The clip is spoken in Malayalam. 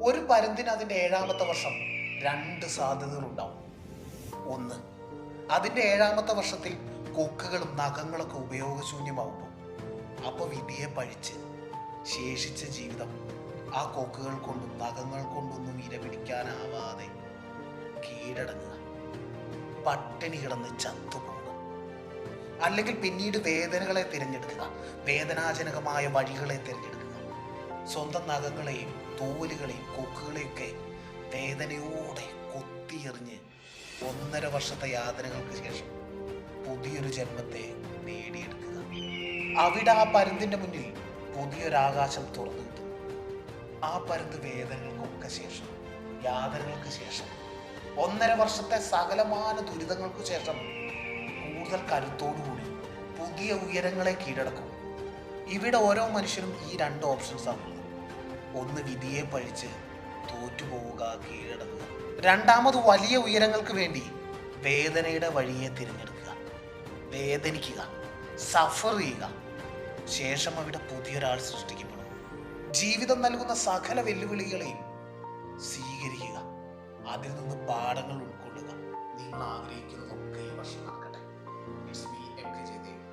ഒരു പരുന്തിന് അതിൻ്റെ 7ാമത്തെ വർഷം 2 സാധ്യതകളുണ്ടാവും. ഒന്ന്, അതിൻ്റെ 7ാമത്തെ വർഷത്തിൽ കൊക്കുകളും നഖങ്ങളൊക്കെ ഉപയോഗശൂന്യമാവുമ്പോൾ അപ്പോൾ വിധിയെ പഴിച്ച് ശേഷിച്ച ജീവിതം ആ കൊക്കുകൾ കൊണ്ടും നഖങ്ങൾ കൊണ്ടൊന്നും ഇരപിടിക്കാനാവാതെ കീഴടങ്ങുക, പട്ടിണി കിടന്ന് ചത്തുപോകുക. അല്ലെങ്കിൽ പിന്നീട് വേദനകളെ തിരഞ്ഞെടുക്കുക, വേദനാജനകമായ വഴികളെ തിരഞ്ഞെടുക്കുക. സ്വന്തം നഖങ്ങളെയും തോലുകളെയും കൊക്കുകളെയൊക്കെ വേദനയോടെ കൊത്തിയെറിഞ്ഞ് 1.5 വർഷത്തെ യാതനകൾക്ക് ശേഷം പുതിയൊരു ജന്മത്തെ നേടിയെടുക്കുക. അവിടെ ആ പരുന്തിൻ്റെ മുന്നിൽ പുതിയൊരാകാശം തുറന്നു കിട്ടും. ആ പരുന്ത് വേദനകൾക്കൊക്കെ ശേഷം, യാതനകൾക്ക് ശേഷം, 1.5 വർഷത്തെ സകലമാന ദുരിതങ്ങൾക്ക് ശേഷം കൂടുതൽ കരുത്തോടുകൂടി പുതിയ ഉയരങ്ങളെ കീഴടക്കും. ഇവിടെ ഓരോ മനുഷ്യനും ഈ 2 ഓപ്ഷൻസാണ്. ഒന്ന്, വിധിയെ പഴിച്ച് തോറ്റുപോവുക, കീഴടങ്ങുക. രണ്ടാമത്, വലിയ ഉയരങ്ങൾക്ക് വേണ്ടി വേദനയുടെ വഴിയെ തിരഞ്ഞെടുക്കുക, വേദനിക്കുക, സഫർ ചെയ്യുക. ശേഷം അവിടെ പുതിയൊരാൾ സൃഷ്ടിക്കപ്പെടും. ജീവിതം നൽകുന്ന സകല വെല്ലുവിളികളെയും സ്വീകരിക്കുക, അതിൽ നിന്ന് പാഠങ്ങൾ ഉൾക്കൊള്ളുക. നിങ്ങൾ ആഗ്രഹിക്കുന്നതൊക്കെ ഈ വർഷം നടക്കട്ടെ. It's me, M K Jayadev.